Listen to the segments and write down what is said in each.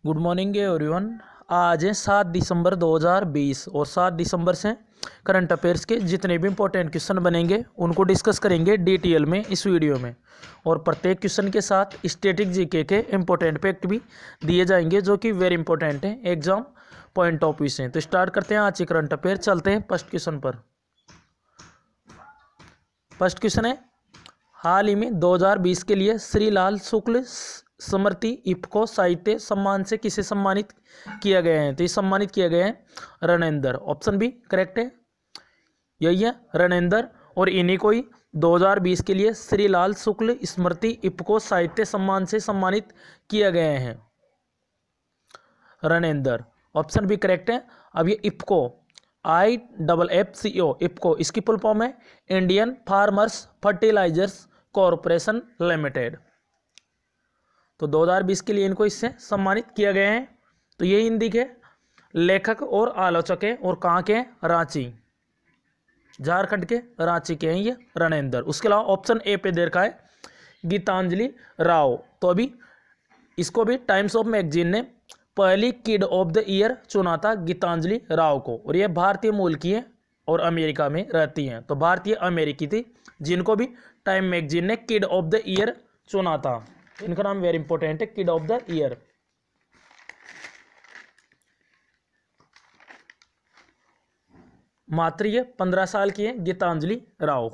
Good morning everyone. आज है 7 दिसंबर 2020 और 7 दिसंबर से करंट अफेयर्स के जितने भी इंपॉर्टेंट क्वेश्चन बनेंगे उनको डिस्कस करेंगे डिटेल में इस वीडियो में। और प्रत्येक क्वेश्चन के साथ स्टैटिक जीके के इंपॉर्टेंट फैक्ट भी दिए जाएंगे जो कि वेरी इंपॉर्टेंट हैं, एग्जाम पॉइंट ऑफ व्यू से। तो स्टार्ट करते हैं आज के करंट अफेयर। चलते हैं फर्स्ट क्वेश्चन पर। फर्स्ट क्वेश्चन है, हाल ही में 2020 के लिए श्री लाल शुक्ल स्मृति इफ्को साहित्य सम्मान से किसे सम्मानित किया गया है? तो ये सम्मानित किया गया है रणेंद्र। ऑप्शन बी करेक्ट है, यही है रणेंद्र। और इन्हीं को ही 2020 के लिए श्री लाल शुक्ल स्मृति इफ्को साहित्य सम्मान से सम्मानित किया गया है रणेंद्र। ऑप्शन बी करेक्ट है। अब ये इफ्को IFFCO इफ्को इसकी फुल फॉर्म है Indian farmers fertilisers corporation limited. तो 2020 के लिए इनको इससे सम्मानित किया गया है। तो ये हिंदी के लेखक और आलोचक हैं और कहाँ के हैं? रांची, झारखंड के रांची के हैं ये रणेंद्र। उसके अलावा ऑप्शन ए पे दे रखा है गीतांजलि राव। तो अभी इसको भी टाइम्स ऑफ मैगजीन ने पहली किड ऑफ द ईयर चुना था गीतांजलि राव को। और ये भारतीय मूल की है और अमेरिका में रहती हैं। तो भारतीय अमेरिकी थी जिनको भी टाइम मैगजीन ने किड ऑफ द ईयर चुना था। इनका नाम वेरी इंपॉर्टेंट है, किड ऑफ द ईयर। मात्र ये 15 साल की है गीतांजलि राव।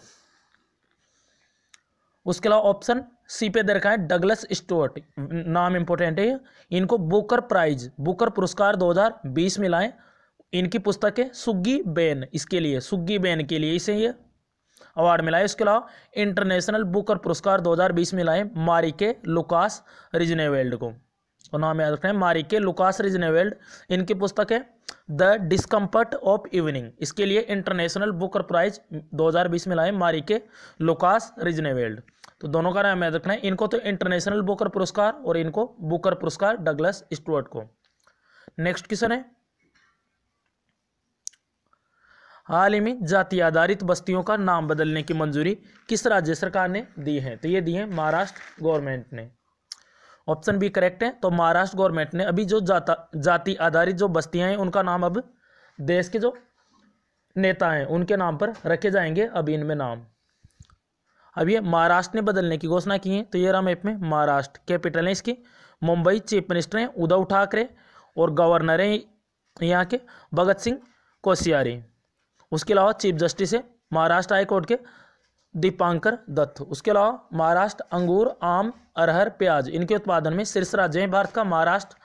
उसके अलावा ऑप्शन सी पे दे रखा है डगलस स्टुअर्ट, नाम इंपॉर्टेंट है। इनको बुकर प्राइज, बुकर पुरस्कार 2020 मिला है। इनकी पुस्तक है सुग्गी बेन, इसके लिए सुग्गी बेन के लिए इसे ये अवार्ड मिला है। इसके अलावा इंटरनेशनल बुकर पुरस्कार 2020 मिला है मारिके लुकास रिजनेवेल्ड को। और नाम याद रखना है मारिके लुकास रिजनेवेल्ड। इनकी पुस्तक है द डिस्कम्फर्ट ऑफ इवनिंग, इसके लिए इंटरनेशनल बुकर प्राइज 2020 मिला है मारिके लुकास रिजनेवेल्ड। तो दोनों का नाम याद रखना है, इनको तो इंटरनेशनल बुकर पुरस्कार और इनको बुकर पुरस्कार डगलस स्टुअर्ट को। नेक्स्ट क्वेश्चन है, हाल ही में जाति आधारित बस्तियों का नाम बदलने की मंजूरी किस राज्य सरकार ने दी है? तो ये दी है महाराष्ट्र गवर्नमेंट ने। ऑप्शन बी करेक्ट है। तो महाराष्ट्र गवर्नमेंट ने अभी जो जाति आधारित जो बस्तियां हैं उनका नाम अब देश के जो नेता हैं उनके नाम पर रखे जाएंगे अभी इनमें नाम। अब ये महाराष्ट्र ने बदलने की घोषणा की है। तो ये रहा मैप में महाराष्ट्र। कैपिटल है इसकी मुंबई। चीफ मिनिस्टर हैं उद्धव ठाकरे और गवर्नर हैं यहाँ के भगत सिंह कोश्यारी। उसके अलावा चीफ जस्टिस है महाराष्ट्र हाई कोर्ट के दीपांकर दत्त। उसके अलावा महाराष्ट्र अंगूर आम अरहर प्याज इनके उत्पादन में शीर्ष राज्य है भारत का महाराष्ट्र।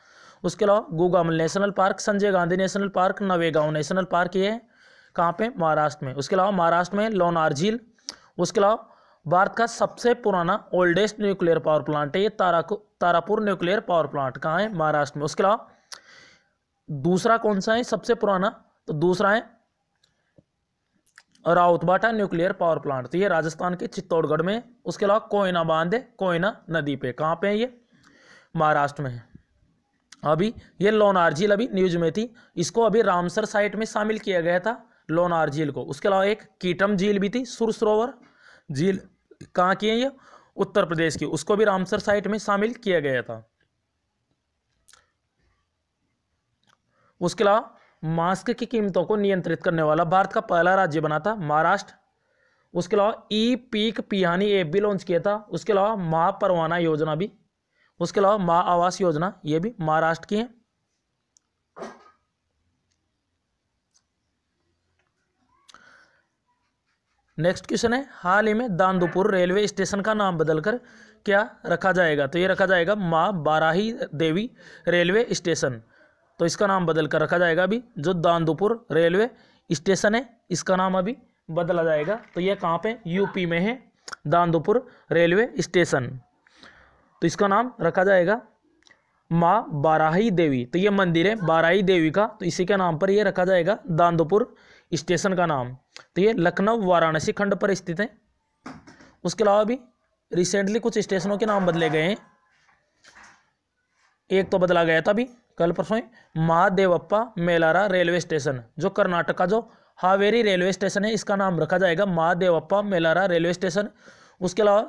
उसके अलावा Gugamal national park, Sanjay Gandhi national park, Navegaon national park, ये है कहाँ पे? महाराष्ट्र में। उसके अलावा महाराष्ट्र में लोनार झील। उसके अलावा भारत का सबसे पुराना ओल्डेस्ट न्यूक्लियर पावर प्लांट है ये तारापुर न्यूक्लियर पावर प्लांट, कहाँ है? महाराष्ट्र में। उसके अलावा दूसरा कौन सा है सबसे पुराना? तो दूसरा है राउतबाटा न्यूक्लियर पावर प्लांट। तो ये राजस्थान के चित्तौड़गढ़ में। उसके अलावा कोयना बांध है कोयना नदी पे, कहाँ पे है? ये महाराष्ट्र में है। अभी ये लोनार झील अभी न्यूज में थी, इसको अभी रामसर साइट में शामिल किया गया था लोनार झील को। उसके अलावा एक कीटम झील भी थी, सुरसरोवर झील, कहाँ की है? ये उत्तर प्रदेश की, उसको भी रामसर साइट में शामिल किया गया था। उसके अलावा मास्क की कीमतों को नियंत्रित करने वाला भारत का पहला राज्य बना था महाराष्ट्र। उसके अलावा ई पीक पिहानी ऐप भी लॉन्च किया था। उसके अलावा माँ परवाना योजना भी, उसके अलावा माँ आवास योजना, ये भी महाराष्ट्र की है। नेक्स्ट क्वेश्चन है, हाल ही में दांदुपुर रेलवे स्टेशन का नाम बदलकर क्या रखा जाएगा? तो ये रखा जाएगा माँ बाराही देवी रेलवे स्टेशन। तो इसका नाम बदल कर रखा जाएगा अभी जो दांदुपुर रेलवे स्टेशन है इसका नाम अभी बदला जाएगा। तो ये कहाँ पे? यूपी में है दांदुपुर रेलवे स्टेशन। तो इसका नाम रखा जाएगा माँ बाराही देवी। तो ये मंदिर है बाराही देवी का, तो इसी के नाम पर ये रखा जाएगा दांदुपुर स्टेशन का नाम। तो ये लखनऊ वाराणसी खंड पर स्थित है। उसके अलावा भी रिसेंटली कुछ स्टेशनों के नाम बदले गए हैं। एक तो बदला गया था अभी कल परसों, महादेवप्पा मेलारा रेलवे स्टेशन जो कर्नाटक का जो हावेरी रेलवे स्टेशन है इसका नाम रखा जाएगा महादेवप्पा मेलारा रेलवे स्टेशन। उसके अलावा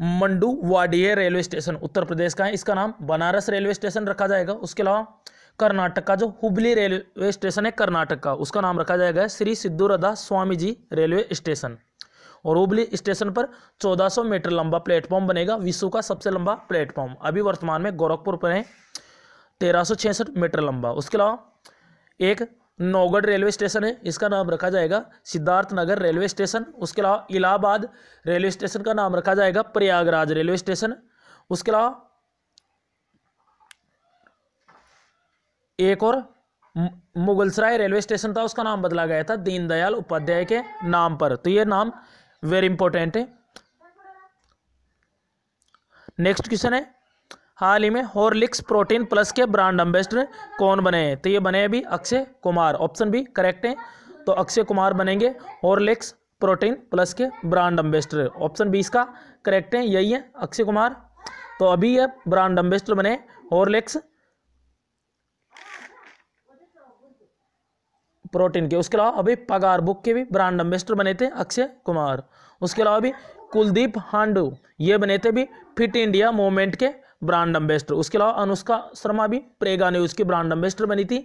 मंडुवाडिया रेलवे स्टेशन उत्तर प्रदेश का है, इसका नाम बनारस रेलवे स्टेशन रखा जाएगा। उसके अलावा कर्नाटक का जो हुबली रेलवे स्टेशन है कर्नाटक का, उसका नाम रखा जाएगा श्री सिद्धूरदा स्वामी जी रेलवे स्टेशन। और हुबली स्टेशन पर 1400 मीटर लंबा प्लेटफॉर्म बनेगा, विश्व का सबसे लंबा प्लेटफॉर्म। अभी वर्तमान में गोरखपुर पर है 1366 मीटर लंबा। उसके अलावा एक नौगढ़ रेलवे स्टेशन है, इसका नाम रखा जाएगा सिद्धार्थनगर रेलवे स्टेशन। उसके अलावा इलाहाबाद रेलवे स्टेशन का नाम रखा जाएगा प्रयागराज रेलवे स्टेशन। उसके अलावा एक और मुगलसराय रेलवे स्टेशन था, उसका नाम बदला गया था दीनदयाल उपाध्याय के नाम पर। तो ये नाम वेरी इंपॉर्टेंट है। नेक्स्ट क्वेश्चन है, हाल ही में हॉर्लिक्स प्रोटीन प्लस के ब्रांड एम्बेसडर कौन बने हैं? तो ये बने अभी Akshay Kumar, option B correct है। तो अक्षय कुमार बनेंगे हॉर्लिक्स प्रोटीन प्लस के ब्रांड एम्बेसडर, ऑप्शन बी इसका करेक्ट है, यही है अक्षय कुमार। तो अभी ये ब्रांड एम्बेसडर बने हॉर्लिक्स प्रोटीन के। उसके अलावा अभी पगार बुक के भी ब्रांड एम्बेसडर बने थे अक्षय कुमार। उसके अलावा भी कुलदीप हांडू ये बने थे भी फिट इंडिया मूवमेंट के ब्रांड एम्बेसडर। उसके अलावा अनुष्का शर्मा भी प्रेगा न्यूज की ब्रांड एम्बेसडर बनी थी।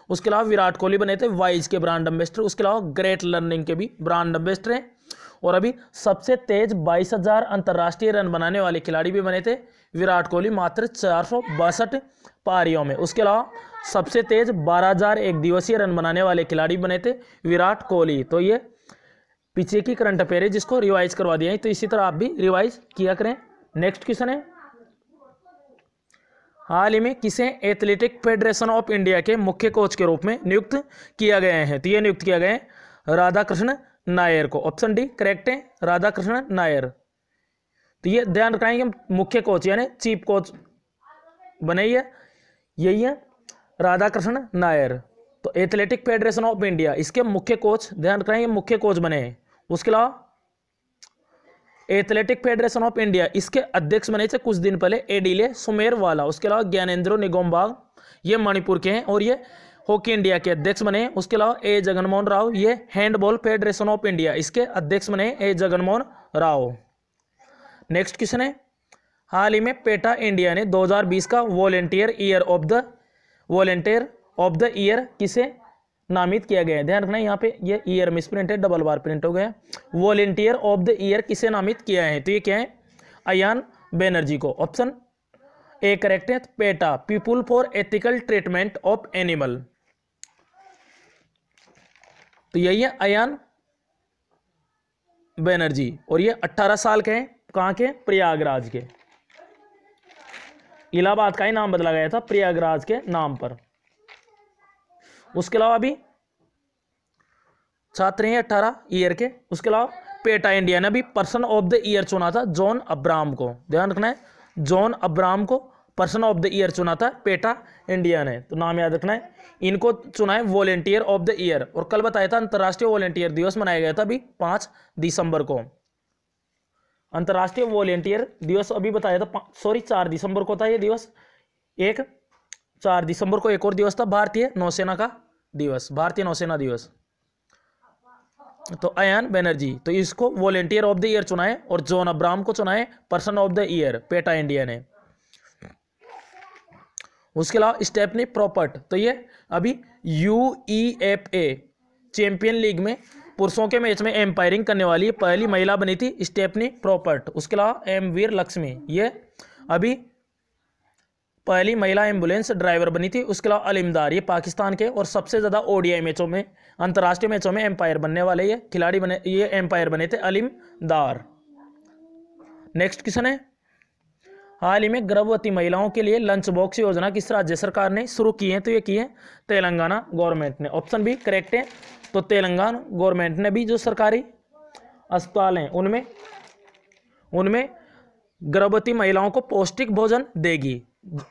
उसके अलावा विराट कोहली बने थे वाइज के ब्रांड एम्बेसडर। उसके अलावा ग्रेट लर्निंग के भी ब्रांड एम्बेसडर हैं। और अभी सबसे तेज 22,000 अंतर्राष्ट्रीय रन बनाने वाले खिलाड़ी भी बने थे विराट कोहली, मात्र 462 पारियों में। उसके अलावा सबसे तेज 12,000 एक दिवसीय रन बनाने वाले खिलाड़ी बने थे विराट कोहली। तो ये पीछे की करंट अफेयर है जिसको रिवाइज करवा दिया है, तो इसी तरह आप भी रिवाइज किया करें। नेक्स्ट क्वेश्चन है, हाल ही में किसे एथलेटिक फेडरेशन ऑफ इंडिया के मुख्य कोच के रूप में नियुक्त किया गया है? तो ये नियुक्त किया गया है राधाकृष्ण नायर को, ऑप्शन डी करेक्ट है राधाकृष्ण नायर। तो ये ध्यान रखेंगे मुख्य कोच यानी चीफ कोच बने यही है राधाकृष्ण नायर। तो एथलेटिक फेडरेशन ऑफ इंडिया इसके मुख्य कोच ध्यान रखेंगे मुख्य कोच बने हैं। उसके अलावा एथलेटिक फेडरेशन ऑफ इंडिया इसके अध्यक्ष बने थे कुछ दिन पहले एडिले सुमेरवाला। उसके अलावा ज्ञानेंद्रो निगोम्बाग ये मणिपुर के हैं और ये हॉकी इंडिया के अध्यक्ष बने। उसके अलावा ए जगनमोहन राव ये हैंडबॉल फेडरेशन ऑफ इंडिया इसके अध्यक्ष बने ए जगनमोहन राव। नेक्स्ट क्वेश्चन है, हाल ही में पेटा इंडिया ने 2020 का वॉलेंटियर ऑफ द ईयर किसे नामित किया गया है? ध्यान रखना यहाँ पे ये ईयर मिस प्रिंट है, डबल बार प्रिंट हो गया। वॉलेंटियर ऑफ द ईयर किसे नामित किया है? तो ये क्या है अयान बनर्जी को, ऑप्शन ए करेक्ट है। PETA people for ethical treatment of animal, तो यही है अयान बनर्जी। और ये 18 साल के हैं, कहाँ के? प्रयागराज के। इलाहाबाद का ही नाम बदला गया था प्रयागराज के नाम पर। उसके अलावा अभी छात्र हैं 18 ईयर के। उसके अलावा पेटा इंडिया ने भी पर्सन ऑफ द ईयर चुना था जॉन अब्राहम को, ध्यान रखना है जॉन अब्राहम को पर्सन ऑफ द ईयर चुना था पेटा इंडिया ने, तो नाम याद रखना है। इनको चुना है वॉलेंटियर ऑफ द ईयर। और कल बताया था अंतर्राष्ट्रीय वॉलेंटियर दिवस मनाया गया था अभी 5 दिसंबर को। अंतर्राष्ट्रीय वॉलेंटियर दिवस अभी बताया था 4 दिसंबर को था ये दिवस। 4 दिसंबर को एक और दिवस था भारतीय नौसेना का दिवस, भारतीय नौसेना दिवस। तो अयान बनर्जी तो इसको वॉलेंटियर ऑफ द ईयर चुना है और जॉन अब्राहम को चुना है person of the year PETA India ने। उसके अलावा स्टेफनी प्रॉपर्ट तो ये अभी UEFA चैंपियन लीग में पुरुषों के मैच में एम्पायरिंग करने वाली पहली महिला बनी थी स्टेफनी प्रॉपर्ट। उसके अलावा एम वीर लक्ष्मी ये अभी पहली महिला एम्बुलेंस ड्राइवर बनी थी। उसके अलावा अलिमदार ये पाकिस्तान के और सबसे ज़्यादा ODI मैचों में अंतर्राष्ट्रीय मैचों में एम्पायर बनने वाले ये खिलाड़ी बने, ये एम्पायर बने थे अलिमदार। नेक्स्ट क्वेश्चन है, हाल ही में गर्भवती महिलाओं के लिए लंच बॉक्स योजना किस राज्य सरकार ने शुरू की है? तो ये की है तेलंगाना गवर्नमेंट ने, ऑप्शन बी करेक्ट है। तो तेलंगाना गवर्नमेंट ने भी जो सरकारी अस्पताल हैं उनमें गर्भवती महिलाओं को पौष्टिक भोजन देगी।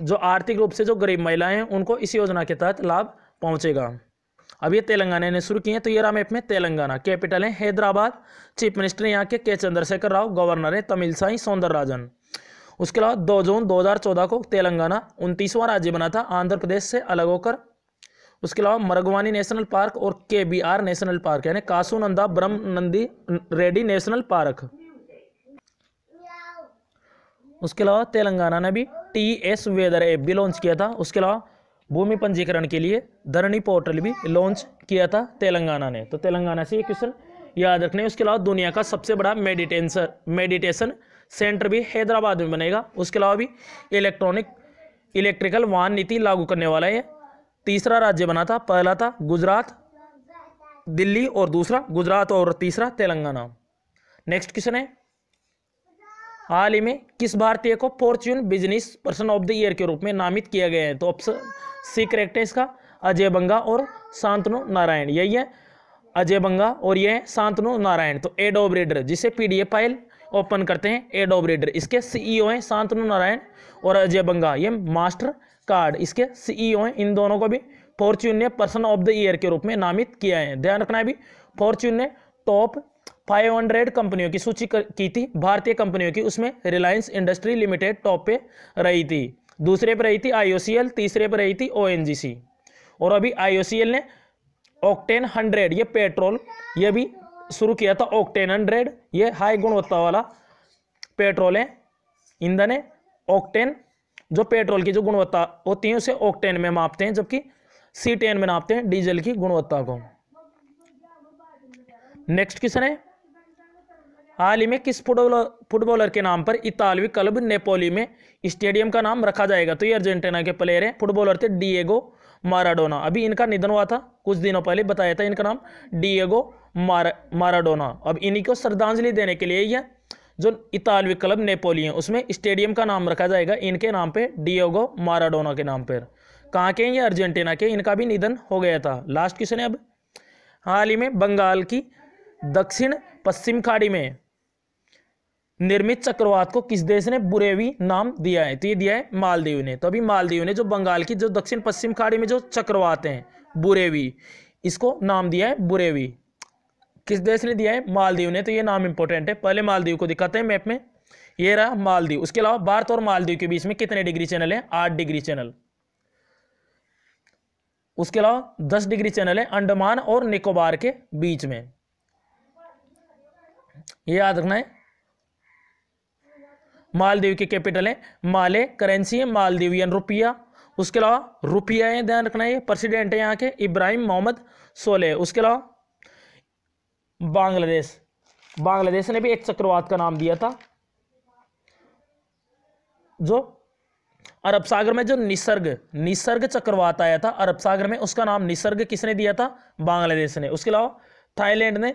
जो आर्थिक रूप से जो गरीब महिलाएं हैं उनको इस योजना के तहत लाभ पहुंचेगा। अब ये तेलंगाना ने शुरू की है। तो ये रहा मैप में तेलंगाना, कैपिटल है हैदराबाद, चीफ मिनिस्टर यहाँ के चंद्रशेखर राव, गवर्नर है तमिलसाई सौंदरराजन। उसके अलावा 2 जून 2014 को तेलंगाना 29वां राज्य बना था आंध्र प्रदेश से अलग होकर। उसके अलावा मरगवानी नेशनल पार्क और KBR नेशनल पार्क यानी कासूनंदा ब्रह्म नंदी रेड्डी नेशनल पार्क उसके अलावा तेलंगाना ने भी TS वेदर ऐप भी लॉन्च किया था। उसके अलावा भूमि पंजीकरण के लिए धरणी पोर्टल भी लॉन्च किया था तेलंगाना ने। तो तेलंगाना से ये क्वेश्चन याद रखने। उसके अलावा दुनिया का सबसे बड़ा मेडिटेशन सेंटर भी हैदराबाद में बनेगा। उसके अलावा भी इलेक्ट्रिकल वाहन नीति लागू करने वाला है। तीसरा राज्य बना था, पहला था गुजरात, दिल्ली और दूसरा गुजरात और तीसरा तेलंगाना। नेक्स्ट क्वेश्चन है, हाल ही में किस भारतीय को Fortune business person of the year के रूप में नामित किया गया है? तो ऑप्शन सी करेक्ट है इसका, अजय बंगा और शांतनु नारायण। यही है, अजय बंगा और ये है शांतनु नारायण। तो एडोब रीडर जिसे PDF फाइल ओपन करते हैं, एडोब रीडर, इसके CEO हैं शांतनु नारायण और अजय बंगा। ये मास्टर कार्ड इसके CEO हैं। इन दोनों को भी फॉर्च्यून ने पर्सन ऑफ द ईयर के रूप में नामित किया है। ध्यान रखना है भी, फॉर्च्यून ने टॉप 500 कंपनियों की सूची की थी भारतीय कंपनियों की, उसमें रिलायंस इंडस्ट्री लिमिटेड टॉप पे रही थी, दूसरे पे रही थी IOCL, तीसरे पे रही थी ONGC। और अभी IOCL ने ऑक्टेन 100 ये पेट्रोल ये भी शुरू किया था। ऑक्टेन 100 ये हाई गुणवत्ता वाला पेट्रोल है, ईंधन है। ऑक्टेन जो पेट्रोल की जो गुणवत्ता होती है उसे ऑक्टेन में मापते हैं, जबकि C10 में नापते हैं डीजल की गुणवत्ता को। नेक्स्ट क्वेश्चन है, हाल ही में किस फुटबॉलर के नाम पर इतालवी क्लब नेपोली में स्टेडियम का नाम रखा जाएगा? तो ये अर्जेंटीना के प्लेयर हैं, फुटबॉलर थे डिएगो माराडोना। अभी इनका निधन हुआ था कुछ दिनों पहले, बताया था इनका नाम डिएगो माराडोना। अब इन्हीं को श्रद्धांजलि देने के लिए यह जो इतालवी क्लब नेपोली है उसमें स्टेडियम का नाम रखा जाएगा इनके नाम पे, डिएगो माराडोना के नाम पर। कहाँ के हैं ये? अर्जेंटीना के। इनका भी निधन हो गया था। लास्ट क्वेश्चन है अब, हाल ही में बंगाल की दक्षिण पश्चिम खाड़ी में निर्मित चक्रवात को किस देश ने बुरेवी नाम दिया है? तो ये दिया है मालदीव ने। तो अभी मालदीव ने जो बंगाल की जो दक्षिण पश्चिम खाड़ी में जो चक्रवात हैं बुरेवी, इसको नाम दिया है बुरेवी। किस देश ने दिया है? मालदीव ने। तो ये नाम इंपॉर्टेंट है, पहले मालदीव को दिखाते हैं मैप में। ये रहा मालदीव। उसके अलावा भारत और मालदीव के बीच में कितने डिग्री चैनल है? 8 डिग्री चैनल। उसके अलावा 10 डिग्री चैनल है अंडमान और निकोबार के बीच में, ये याद रखना है। मालदीव की कैपिटल है माले, करेंसी है मालदीवियन रुपया। उसके अलावा रुपया है, ध्यान रखना है। प्रेसिडेंट है यहाँ के इब्राहिम मोहम्मद सोलेह। उसके अलावा बांग्लादेश ने भी एक चक्रवात का नाम दिया था जो अरब सागर में जो निसर्ग चक्रवात आया था अरब सागर में, उसका नाम निसर्ग किसने दिया था? बांग्लादेश ने। उसके अलावा थाईलैंड ने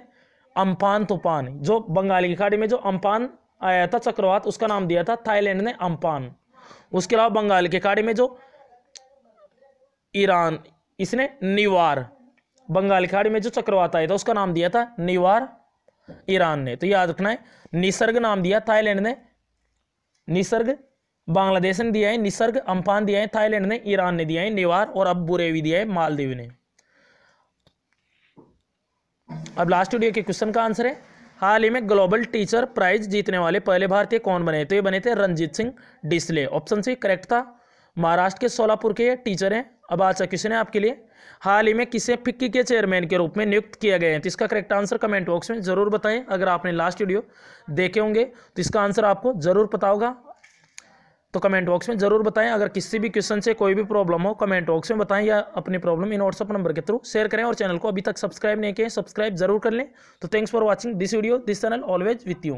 अम्फान तूफान, जो बंगाल की खाड़ी में जो अम्फान आया था चक्रवात, उसका नाम दिया था थाईलैंड ने अम्फान। उसके अलावा बंगाल की खाड़ी में जो ईरान, इसने निवार, बंगाल की खाड़ी में जो चक्रवात आया था उसका नाम दिया था निवार, ईरान ने। तो याद रखना है, निसर्ग नाम दिया थाईलैंड ने, निसर्ग बांग्लादेश ने दिया है, निसर्ग अम्फान दिया है थाईलैंड ने, ईरान ने दिया है निवार, और अब बुरेवी दिया है मालदीव ने। अब लास्ट वीडियो के क्वेश्चन का आंसर है, हाल ही में ग्लोबल टीचर प्राइज जीतने वाले पहले भारतीय कौन बने? तो ये बने थे Ranjit Singh Disale. Option C correct था, महाराष्ट्र के सोलापुर के टीचर हैं। अब आज का क्वेश्चन है आपके लिए, हाल ही में किसे फिक्की के चेयरमैन के रूप में नियुक्त किया गया है? तो इसका करेक्ट आंसर कमेंट बॉक्स में जरूर बताएं। अगर आपने लास्ट वीडियो देखे होंगे तो इसका आंसर आपको जरूर पता होगा, तो कमेंट बॉक्स में जरूर बताएं। अगर किसी भी क्वेश्चन से कोई भी प्रॉब्लम हो कमेंट बॉक्स में बताएं, या अपनी प्रॉब्लम इन व्हाट्सअप नंबर के थ्रू शेयर करें। और चैनल को अभी तक सब्सक्राइब नहीं किए, सब्सक्राइब जरूर कर लें। तो thanks for watching this video, this channel always with you.